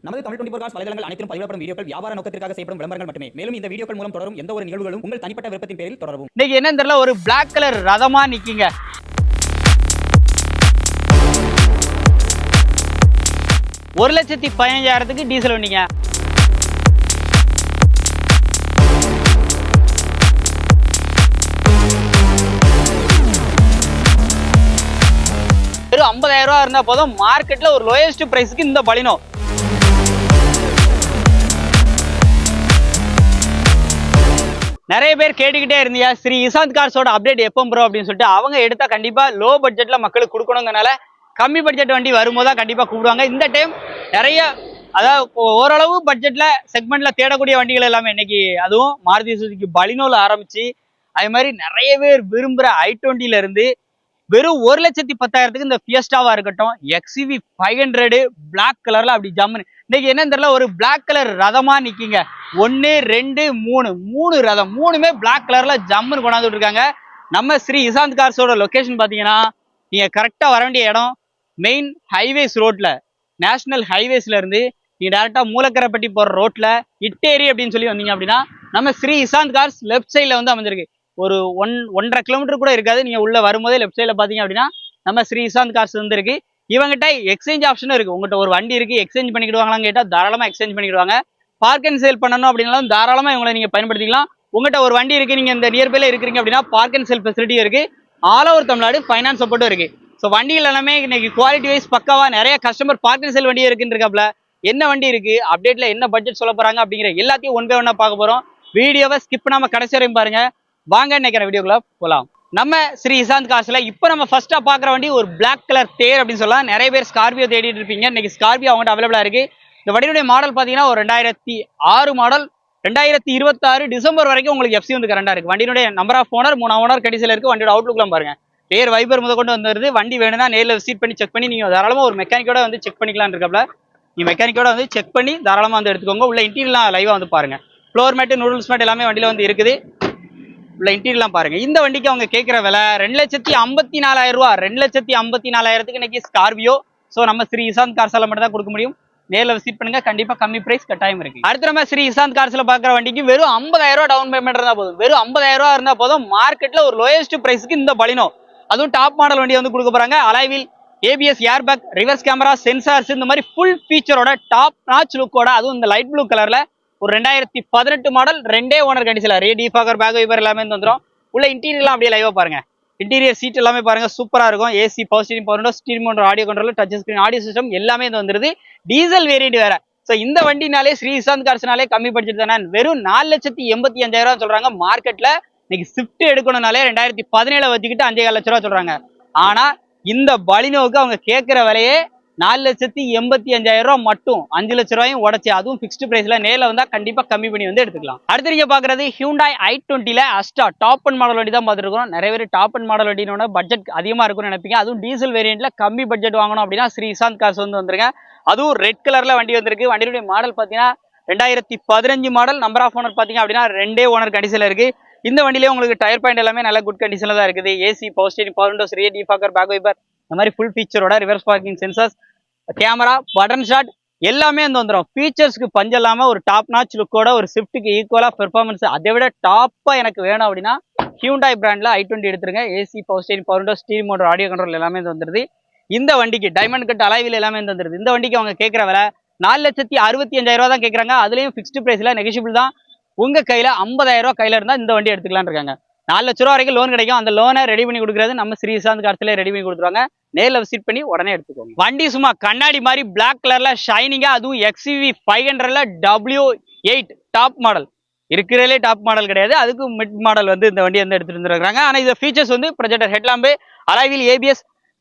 நமது தமிழ் 24 காஸ் வலைதளங்கள் அனைத்தும் பதிவிடப்படும் வீடியோக்கள் வியாபார நோக்கத்திற்காக செய்யப்படும் விளம்பரங்கள் மட்டுமே. மேலும் இந்த வீடியோக்கள் மூலம் தொடரும் எந்த ஒரு நிகழ்வுகளும் உங்கள் தனிப்பட்ட விருப்பத்தின் பேரில் தொடரவும். இன்னைக்கு என்னன்னு தெரியல, ஒரு பிளாக் கலர் ரதமா நிக்கீங்க. $1,15,000 டீசல் வண்டிங்க. வெறும் 50,000 ரூபா இருந்தா போதும். மார்க்கெட்ல ஒரு லோயஸ்ட் பிரைஸ்க்கு இந்த பலினோ. நிறைய பேர் கேட்டுக்கிட்டே இருந்தியா ஸ்ரீ இசாந்த் கார்ஸோட அப்டேட் எப்போ ப்ரோ அப்படின்னு சொல்லிட்டு. அவங்க எடுத்தா கண்டிப்பா லோ பட்ஜெட்ல மக்களுக்கு கொடுக்கணுங்கனால கம்மி பட்ஜெட் வண்டி வரும்போது தான் கண்டிப்பா கூப்பிடுவாங்க. இந்த டைம் நிறைய அதாவது ஓரளவு பட்ஜெட்ல செக்மெண்ட்ல தேடக்கூடிய வண்டிகள் எல்லாமே இன்னைக்கு, அதுவும் மாருதி சுசுகி பலினோல ஆரம்பிச்சு அது மாதிரி நிறைய பேர் விரும்புற i20ல இருந்து வெறும் 1,10,000 இந்த ஃபியஸ்டாவா இருக்கட்டும், XUV 500 பிளாக் கலர்ல அப்படி ஜம்முன்னு இன்னைக்கு என்னன்னு தெரியல, ஒரு பிளாக் கலர் ரதமா நிக்கீங்க. 1 2 3 ரதம், மூணுமே பிளாக் கலர்ல ஜம்முன்னு கொண்டாந்து இருக்காங்க. நம்ம ஸ்ரீ இசாந்த் கார்ஸோட லொகேஷன் பாத்தீங்கன்னா, நீங்க கரெக்டா வர வேண்டிய இடம் மெயின் ஹைவேஸ் ரோட்ல, நேஷனல் ஹைவேஸ்ல இருந்து நீங்க டேரக்டா மூலக்கரைப்பட்டி போற ரோட்ல இட்டேரி அப்படின்னு சொல்லி வந்தீங்க அப்படின்னா நம்ம ஸ்ரீ இசாந்த் கார்ஸ் லெஃப்ட் சைட்ல வந்து அமைஞ்சிருக்கு. ஒரு 1.5 கிலோமீட்டர் கூட இருக்காது. நீங்க உள்ள வரும்போதே லெஃப்ட் சைட்ல பாத்தீங்க அப்படின்னா நம்ம ஸ்ரீ இசாந்த் கார்ஸ் வந்து இருக்கு. இவங்ககிட்ட எக்ஸ்சேஞ்ச் ஆப்ஷனும் இருக்கு. உங்கள்கிட்ட ஒரு வண்டி இருக்கு, எக்ஸ்சேஞ்ச் பண்ணிக்கிடுவாங்களான்னு கேட்டா தாராளமா எக்ஸ்சேஞ்ச் பண்ணிக்கிடுவாங்க. பார்க் அண்ட் சேல் பண்ணணும் அப்படின்னாலும் தாராளமா இவங்களை நீங்க பயன்படுத்திக்கலாம். உங்கள்கிட்ட ஒரு வண்டி இருக்கு, நீங்க இந்த நியர்பைல இருக்கிறீங்க அப்படின்னா பார்க் அண்ட் சேல் ஃபெசிலிட்டியும் இருக்கு. ஆல் ஓவர் தமிழ்நாடு ஃபைனான்ஸ் சப்போர்ட்டும் இருக்கு. ஸோ வண்டிகள் எல்லாமே இன்னைக்கு குவாலிட்டி வைஸ் பக்காவா நிறைய கஸ்டமர் பார்க் அண்ட் சேல் வண்டியே இருக்குன்னு என்ன வண்டி இருக்கு, அப்டேட்ல என்ன பட்ஜெட் சொல்ல போறாங்க அப்படிங்கிற எல்லாத்தையும் ஒன் பை ஒன்னா பார்க்க போறோம். வீடியோவை ஸ்கிப் பண்ணாம கடைசி வரையும் பாருங்க. வாங்க நினைக்கிற வீடியோக்குள்ள போலாம். நம்ம ஸ்ரீ இசாந்த் கார்ஸ்ல இப்போ நம்ம ஃபர்ஸ்டா பாக்குற வண்டி ஒரு பிளாக் கலர் தேர் அப்படின்னு சொல்லலாம். நிறைய பேர் ஸ்கார்பியோ தேடிட்டு இருப்பீங்க. இன்னைக்கு ஸ்கார்பியோ அவங்கள்ட்ட அவைலபிளா இருக்கு. இந்த வண்டியுடைய மாடல் பாத்தீங்கன்னா ஒரு 2006 மாடல். 2026 டிசம்பர் வரைக்கும் உங்களுக்கு எஃப்சி வந்து கரண்டா இருக்கு. வண்டியுடைய நம்பர் ஆஃப் ஓனர் 3 ஓனர் கண்டிஷன்ல இருக்கு. வண்டியோட அவுட்லுக்லாம் பாருங்க. டேர் வைபர் முத கொண்டு வந்துருது. வண்டி வேணும்னா நேரில் விசிட் பண்ணி செக் பண்ணி நீங்க தாராளமா ஒரு மெக்கானிக்கோட வந்து செக் பண்ணிக்கலாம் இருக்கப்பல. நீங்க மெக்கானிக்கோட வந்து செக் பண்ணி தாராளமா வந்து எடுத்துக்கோங்க. உள்ள இன்டீரியர்லாம் லைவா வந்து பாருங்க. ஃப்ளோர் மேட், நூடுல்ஸ் மேட் எல்லாமே வண்டியில வந்து இருக்குது. உள்ள இன்டீரியர்லாம் பாருங்க. இந்த வண்டிக்கு அவங்க கேட்கிற விலை 2,54,000 ரூபா. 2,54,000 இன்னைக்கு ஸ்கார்பியோ. ஸோ நம்ம ஸ்ரீ இசாந்த் கார்ஸால மட்டும் தான் கொடுக்க முடியும். நேரில் விசிட் பண்ணுங்க, கண்டிப்பா கம்மி பிரைஸ் கட்டாயம் இருக்கு. அடுத்த நம்ம ஸ்ரீ இசாந்த் கார்ஸ்ல பாக்குற வண்டிக்கு வெறும் 50,000 ரூபா டவுன் பேமெண்ட் இருந்தா போதும். வெறும் 50,000 ரூபா இருந்தா போதும். மார்க்கெட்ல ஒரு லோயஸ்ட் பிரைஸ்க்கு இந்த பலினோ, அதுவும் டாப் மாடல் வண்டி வந்து கொடுக்க போறாங்க. Alloy wheel ABS, air bag, reverse camera, sensors, இந்த மாதிரி ஃபுல் ஃபீச்சரோட டாப் நாச் லுக்கோட, அதுவும் இந்த லைட் ப்ளூ கலர்ல ஒரு 2018 மாடல், 2 ஓனர் கண்டிஷன்ல டிஃபாகர், பேக் வைப்பர் எல்லாமே வந்துடும். உள்ள இன்டீரியர்லாம் அப்படியே லைவா பாருங்க. இன்டீரியர் சீட் எல்லாமே பாருங்க சூப்பரா இருக்கும். AC, power steering, power window, steering motor, audio control, touch screen, audio system எல்லாமே வந்துருது. டீசல் வேரியன்ட் வேற. ஸோ இந்த வண்டினாலே ஸ்ரீ இசாந்த் கார்ஸ்னாலே கம்மி பட்ஜெட் தானே. வெறும் 4,85,000 சொல்றாங்க. மார்க்கெட்ல இன்னைக்கு ஸ்விஃப்ட் எடுக்கணும்னாலே 2017 வச்சுக்கிட்டு 5,4 லட்ச ரூபா சொல்றாங்க. ஆனா இந்த பலினோவுக்கு அவங்க கேட்கிற விலையே 4,85,000 ரூபா மட்டும். 5 லட்ச ரூபாயும் உடச்சு, அதுவும் பிக்ஸ்டு பிரைஸ்ல. நேரில் வந்தா கண்டிப்பா கம்மி பண்ணி வந்து எடுத்துக்கலாம். அடுத்து நீங்க பாக்குறது ஹியூண்டாய் i20ல அஸ்டா டாப் அண்ட் மாடல் வண்டி தான் பார்த்துருக்கோம். நிறைய பேர் டாப் அண்ட் மாடல் வண்டினோட பட்ஜெட் அதிகமா இருக்கும்னு நினைப்பீங்க. அதுவும் டீசல் வேரியன்ட்ல கம்மி பட்ஜெட் வாங்கணும் அப்படின்னா ஸ்ரீ இசாந்த் கார்ஸ் வந்து வந்துருங்க. அதுவும் ரெட் கலர்ல வண்டி வந்திருக்கு. வண்டியுடைய மாடல் பாத்தீங்கன்னா 2015 மாடல். நம்பர் ஆஃப் ஓனர் பாத்தீங்க அப்படின்னா 2 ஓனர் கண்டிஷன்ல இருக்கு. இந்த வண்டியிலே உங்களுக்கு டயர் பாயிண்ட் எல்லாமே நல்ல குட் கண்டிஷன்ல தான் இருக்குது. AC, power steering, power windows, rear defogger, back wiper, இந்த மாதிரி ஃபுல் ஃபீச்சரோட reverse parking sensors, camera, button ஷாட் எல்லாமே வந்து வந்துடும். ஃபீச்சர்ஸ்க்கு பஞ்சம் இல்லாம ஒரு டாப் நாச் லுக்கோட ஒரு ஸ்விஃப்ட்டுக்கு ஈக்குவலா பெர்ஃபார்மன்ஸ் அதை விட டாப்பா எனக்கு வேணும் அப்படின்னா ஹியூண்டாய் பிராண்ட்ல i20 எடுத்துருங்க. AC, power steering, power window, steering motor, audio control எல்லாமே வந்துருது. இந்த வண்டிக்கு டைமண்ட் கட் அலைவில் எல்லாமே வந்துருது. இந்த வண்டிக்கு அவங்க கேட்கிற விலை 4,65,000 ரூபா தான் கேட்கறாங்க. அதுலயும் பிக்ஸ்டு பிரைஸ்ல நெகோஷியபிள் தான். உங்க கையில 50,000 ரூபா கையில இருந்தா இந்த வண்டி எடுத்துக்கலாம் இருக்காங்க. 4 லட்ச ரூபா வரைக்கும் லோன் கிடைக்கும். அந்த லோனை ரெடி பண்ணி கொடுக்குறது நம்ம ஸ்ரீ இசாந்த் கார்ஸ்ல ரெடி பண்ணி கொடுத்துருவாங்க. நேரில் விசிட் பண்ணி உடனே எடுத்துக்கோங்க. வண்டி சும்மா கண்ணாடி மாதிரி பிளாக் கலர்ல ஷைனிங்கா, அதுவும் XUV 500ல W8 டாப் மாடல். இருக்கிறதுலே டாப் மாடல் கிடையாது, அதுக்கு மிட் மாடல் வந்து இந்த வண்டி வந்து எடுத்துட்டு வந்துருக்காங்க. ஆனா இந்த ஃபீச்சர்ஸ் வந்து ப்ரொஜெக்டர் ஹெட்லாம்பு, அலைவில் ஏபிஎஸ்,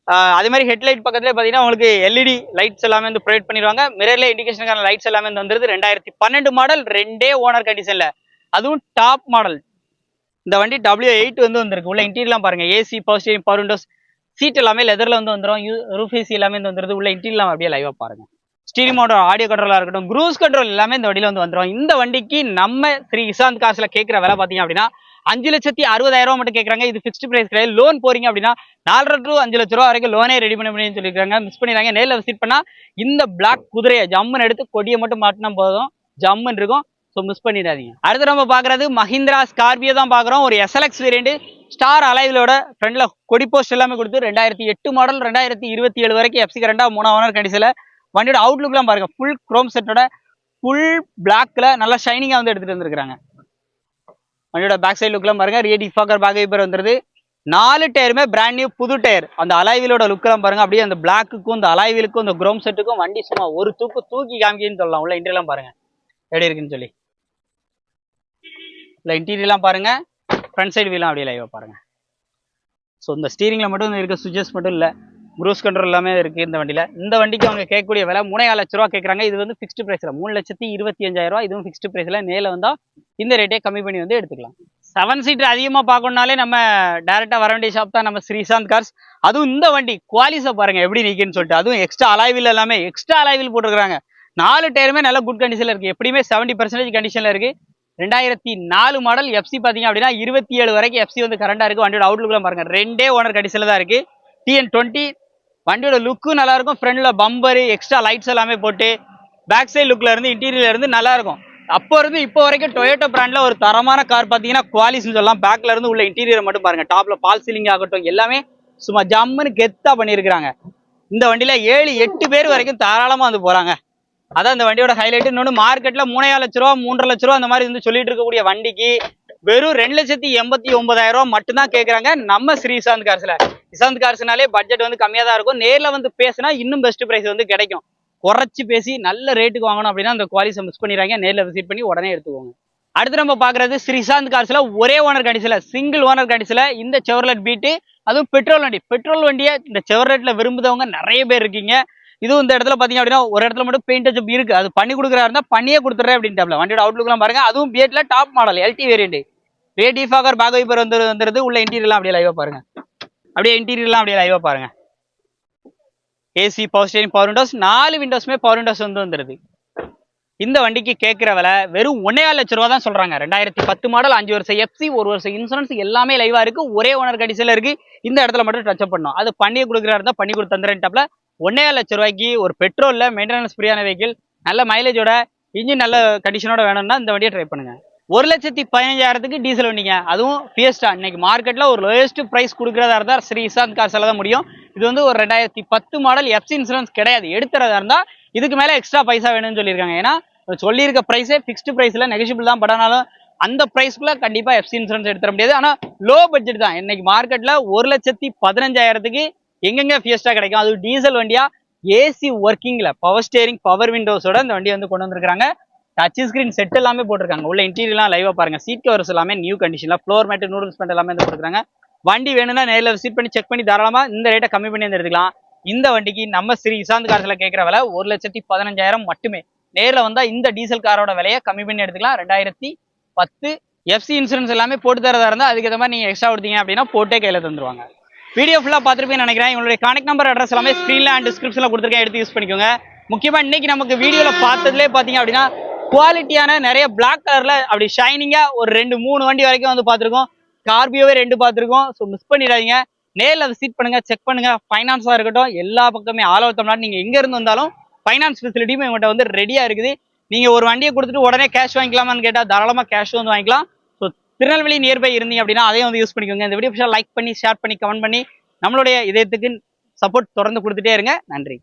அதே மாதிரி ஹெட்லைட் பக்கத்துல பாத்தீங்கன்னா உங்களுக்கு எல்இடி லைட்ஸ் எல்லாமே வந்து ப்ரொவைட் பண்ணிடுவாங்க. மிரர்ல இண்டிகேஷனுக்கான லைட்ஸ் எல்லாமே வந்து வந்துருது. 2012 மாடல், 2 ஓனர் கண்டிஷன்ல, அதுவும் டாப் மாடல். இந்த வண்டி W8 வந்து வந்திருக்கு. உள்ள இன்டீரியர்லாம் பாருங்க. AC, power steering, power windows, seat எல்லாமே லெதர்ல வந்து வந்துடும். ரூஃப் ஏசி எல்லாமே வந்து வந்துருது. உள்ள இன்டீரியர்லாம் அப்படியே லைவா பாருங்க. ஸ்டீரிங் மோட்டர், ஆடியோ கண்ட்ரோலா இருக்கட்டும், க்ரூஸ் கண்ட்ரோல் எல்லாமே இந்த வண்டியில வந்து வந்துடும். இந்த வண்டிக்கு நம்ம ஸ்ரீ இசாந்த் கார்ஸ்ல கேட்கிற விலை பாத்தீங்க அப்படின்னா 5,60,000 மட்டும் கேட்குறாங்க. இது ஃபிக்ஸ்டு பிரைஸ் கிடையாது. லோன் போறீங்க அப்படின்னா 4,5 to 5 லட்ச ரூபா வரைக்கும் லோனே ரெடி பண்ணி சொல்லியிருக்காங்க. மிஸ் பண்ணிடுறாங்க. நேரில் விசிட் பண்ணா இந்த பிளாக் குதிரையை ஜம்முன்னு எடுத்து கொடியை மட்டும் மாட்டினா போதும், ஜம்முன்னு இருக்கும். ஸோ மிஸ் பண்ணிடாதீங்க. அடுத்து நம்ம பார்க்குறது மஹிந்திரா ஸ்கார்பியோ தான் பார்க்குறோம். ஒரு எஸ்எல்எக்ஸ் வேரியண்ட் ஸ்டார் அலைவிலோட ஃப்ரண்ட்ல கொடி போஸ்ட் எல்லாமே கொடுத்து 2008 மாடல் 2027 வரைக்கும் எஃப்சி கரண்டாக 3 ஓனர் கண்டிஷனில். வண்டியோட அவுட்லுக்லாம் பாருங்க, ஃபுல் குரோம் செட்டோட ஃபுல் பிளாக்ல நல்லா ஷைனிங்காக வந்து எடுத்துட்டு வந்திருக்காங்க. வண்டியோட பேக் சைடு லுக்லாம் பாருங்க, ரியர் டிஃபாகர் பேக் வைப்பர் வந்துருது. 4 டயருமே பிராண்ட் நியூ புது டயர். அந்த அலைவிலோட லுக்கெல்லாம் பாருங்க, அப்படியே அந்த பிளாக்குக்கும் இந்த அலைவிலுக்கும் இந்த குரோம் செட்டுக்கும் வண்டி சும்மா ஒரு தூக்கி காமிக்கின்னு சொல்லலாம். உள்ள இன்டீரியர்லாம் பாருங்க எப்படி இருக்குன்னு சொல்லி. இல்லை இன்டீரியர்லாம் பாருங்க, ஃப்ரண்ட் சைடு வீலாம் அப்படியே லைவாக பாருங்க. ஸோ இந்த ஸ்டீரிங்கில் மட்டும் இருக்க சுவிச்சஸ் மட்டும் இல்லை, க்ரூஸ் கண்ட்ரோல் எல்லாமே இருக்குது இந்த வண்டியில். இந்த வண்டிக்கு அவங்க கேட்கக்கூடிய விலை 3,4 லட்ச ரூபா கேட்குறாங்க. இது வந்து ஃபிக்ஸ்டு ப்ரைஸில் 3,25,000 ரூபா. இதுவும் ஃபிக்ஸ்டு ப்ரைஸில். நேரில் வந்தால் இந்த ரேட்டே கம்மி பண்ணி வந்து எடுத்துக்கலாம். 7 சீட்டர் அதிகமாக பார்க்கணுனாலே நம்ம டேரெக்டாக வர வேண்டிய ஷாப் தான் நம்ம ஸ்ரீசாந்த் கார்ஸ். அதுவும் இந்த வண்டி குவாலிஸை பாருங்கள் எப்படி நிற்குன்னு சொல்லிட்டு. அதுவும் எக்ஸ்ட்ரா அலாய்வில் எல்லாமே எக்ஸ்ட்ரா அலாய்வில் போட்டுருக்காங்க. 4 டயருமே நல்ல குட் கண்டிஷனில் இருக்குது. எப்படியுமே 70% கண்டிஷனில் இருக்குது. 2004 மாடல் எஃப்சி பார்த்தீங்க அப்படின்னா 27 வரைக்கும் எஃப்சி வந்து கரண்டாக இருக்குது. வண்டியோட அவுட்லுக்லாம் பாருங்க, 2 ஓனர் கண்டிஷனில் தான் இருக்குது. TN20 வண்டியோட லுக்கும் நல்லா இருக்கும். ஃப்ரண்ட்ல பம்பரு எக்ஸ்ட்ரா லைட்ஸ் எல்லாமே போட்டு பேக் சைடு லுக்ல இருந்து இன்டீரியர்ல இருந்து நல்லா இருக்கும். அப்போ இருந்து இப்போ வரைக்கும் டொயோட்டோ பிராண்ட்ல ஒரு தரமான கார் பார்த்தீங்கன்னா குவாலிஸ்ன்னு சொல்லலாம். பேக்ல இருந்து உள்ள இன்டீரியர் மட்டும் பாருங்க, டாப்ல பால் சீலிங் ஆகட்டும் எல்லாமே சும்மா ஜம்முன்னு கெத்தா பண்ணியிருக்கிறாங்க. இந்த வண்டியில 7-8 பேர் வரைக்கும் தாராளமா வந்து போறாங்க. அதான் இந்த வண்டியோட ஹைலைட். இன்னொன்று மார்க்கெட்ல 3,4 லட்ச ரூபா 3,5 லட்ச ரூபா அந்த மாதிரி வந்து சொல்லிட்டு இருக்கக்கூடிய வண்டிக்கு வெறும் 2,89,000 ரூபா மட்டும்தான் கேட்கறாங்க நம்ம ஸ்ரீசாந்த் கார்ஸ்ல. ஸ்ரீசாந்த் கார்ஸ்னாலே பட்ஜெட் வந்து கம்மியா தான் இருக்கும். நேர்ல வந்து பேசினா இன்னும் பெஸ்ட் பிரைஸ் வந்து கிடைக்கும். குறைச்சி பேசி நல்ல ரேட்டுக்கு வாங்கணும் அப்படின்னா அந்த குவாலிட்டியை மிஸ் பண்ணிடுறாங்க. நேரில் விசிட் பண்ணி உடனே எடுத்துக்கோங்க. அடுத்து நம்ம பாக்குறது ஸ்ரீசாந்த் கார்ஸ்ல ஒரே ஓனர் கண்டிஷன்ல, சிங்கிள் ஓனர் கண்டிஷன்ல இந்த செவர்லெட் பீட்டு, அதுவும் பெட்ரோல் வண்டி. பெட்ரோல் வண்டியை இந்த செவர்லெட்ல விரும்புதவங்க நிறைய பேர் இருக்கீங்க. இதுவும் இந்த இடத்துல பாத்தீங்க அப்படின்னா ஒரு இடத்துல மட்டும் பெயிண்ட் டச் இருக்கு, அது பண்ணி கொடுக்குறா இருந்தா பண்ணியே கொடுத்துறேன் அப்படின்ட்டு. வண்டியோட அவுட்லுக்லாம் பாருங்க, அதுவும் பிஎட்ல டாப் மாடல் எல்டி வேரியண்ட். ரேட் டிஃபாகர் பேக் வைப்பர் வந்துருது. உள்ள இன்டீரியர்லாம் அப்படியே லைவா பாருங்க, அப்படியே இன்டீரியர்லாம் அப்படியே லைவா பாருங்க. AC, power steering, power windows, 4 விண்டோஸ்மே பவர் விண்டோஸ் வந்து வந்துருது. இந்த வண்டிக்கு கேட்கிற விலை வெறும் 1,4 லட்ச ரூபா தான் சொல்றாங்க. 2010 மாடல், 5 வருஷம் எஃப்சி, 1 வருஷம் இன்சூரன்ஸ் எல்லாமே லைவா இருக்கு. ஒரே ஓனர் கண்டிஷன்ல இருக்கு. இந்த இடத்துல மட்டும் டச் அப் பண்ணணும். அது பண்ணி கொடுக்குறா இருந்தா பண்ணி கொடுத்து தந்துறேன்டாப்ல. 1,4 லட்ச ரூபாய்க்கு ஒரு பெட்ரோல்ல மெயின்டெனன்ஸ் ஃப்ரீயான வெஹிக்கிள், நல்ல மைலேஜோட, இன்ஜின் நல்ல கண்டிஷனோட வேணும்னா இந்த வண்டியை ட்ரை பண்ணுங்க. 1,15,000 டீசல் வண்டிங்க, அதுவும் ஃபியஸ்டா. இன்னைக்கு மார்க்கெட்ல ஒரு லோயஸ்ட் பிரைஸ் கொடுக்குறதா இருந்தா ஸ்ரீசாந்த் கார்ஸ்ல தான் முடியும். இது வந்து ஒரு 2010 மாடல் எஃப்சி இன்சூரன்ஸ் கிடையாது. எடுத்துறதா இருந்தா இதுக்கு மேல எக்ஸ்ட்ரா பைசா வேணும்னு சொல்லியிருக்காங்க. ஏன்னா சொல்லியிருக்க பிரைஸே ஃபிக்ஸ்டு பிரைஸ்ல நெகோஷியபிள் தான். பட் ஆனாலும் அந்த பிரைஸ்க்குள்ள கண்டிப்பா எஃப்சி இன்சூரன்ஸ் எடுத்துட முடியாது. ஆனா லோ பட்ஜெட் தான். இன்னைக்கு மார்க்கெட்ல 1,15,000 எங்கெங்க ஃபியஸ்டா கிடைக்கும், அது டீசல் வண்டியா, ஏசி ஒர்க்கிங்ல, பவர் ஸ்டேரிங், பவர் விண்டோஸோட இந்த வண்டியை வந்து கொண்டு வந்திருக்காங்க. டச் ஸ்கிரீன் செட் எல்லாமே போட்டிருக்காங்க. உள்ள இன்டீரியர்லாம் லைவா பாருங்க. சீட் கவர்ஸ் எல்லாமே நியூ கண்டிஷன்ல, ஃப்ளோர் மேட், நூடுல்ஸ் பேண்ட் எல்லாமே வந்து போட்டுருக்காங்க. வண்டி வேணும்னா நேரில் விசிட் பண்ணி செக் பண்ணி தாராளமா இந்த ரேட்டை கம்மி பண்ணி வந்து எடுத்துக்கலாம். இந்த வண்டிக்கு நம்ம ஸ்ரீசாந்த் கார்ஸ்ல கேட்கிற விலை 1,15,000 மட்டுமே. நேரில் வந்தா இந்த டீசல் காரோட விலையை கம்மி பண்ணி எடுத்துக்கலாம். 2010 எஃப்சி இன்சூரன்ஸ் எல்லாமே போட்டு தரதா இருந்தா அதுக்கேற்ற மாதிரி நீங்க எக்ஸ்ட்ரா கொடுத்தீங்க அப்படின்னா போட்டே கையில தந்துருவாங்க. வீடியோ ஃபுல்லா பார்த்துருப்பேன்னு நினைக்கிறேன். உங்களுடைய கான்டாக்ட் நம்பர், அட்ரஸ் எல்லாமே ஸ்க்ரீன்ல அண்ட் டிஸ்கிரிப்ஷன்ல கொடுத்துருக்கேன், எடுத்து யூஸ் பண்ணிக்கோங்க. முக்கியமா இன்னைக்கு நமக்கு வீடியோல பார்த்ததுலேயே பாத்தீங்க அப்படின்னா குவாலிட்டியான நிறைய பிளாக் கலர்ல அப்படி ஷைனிங்கா ஒரு 2-3 வண்டி வரைக்கும் வந்து பார்த்துருக்கோம். ஸ்கார்பியோவே 2 பார்த்துருக்கோம். ஸோ மிஸ் பண்ணிடாதீங்க. நேரில் விசிட் பண்ணுங்க, செக் பண்ணுங்க. ஃபைனான்ஸா இருக்கட்டும், எல்லா பக்கமே ஆல் ஓவர் தமிழ்நாடு நீங்க எங்க இருந்து வந்தாலும் ஃபைனான்ஸ் ஃபெசிலிட்டியும் இவங்ககிட்ட வந்து ரெடியா இருக்குது. நீங்க ஒரு வண்டியை கொடுத்துட்டு உடனே கேஷ் வாங்கிக்கலாமான்னு கேட்டா தாராளமா கேஷ் வந்து வாங்கிக்கலாம். ஸோ திருநெல்வேலி நியர்பை இருந்தீங்க அப்படின்னா அதையும் வந்து யூஸ் பண்ணிக்கோங்க. இந்த வீடியோ லைக் பண்ணி, ஷேர் பண்ணி, கமெண்ட் பண்ணி நம்மளுடைய இதயத்துக்கு சப்போர்ட் தொடர்ந்து கொடுத்துட்டே இருங்க. நன்றி.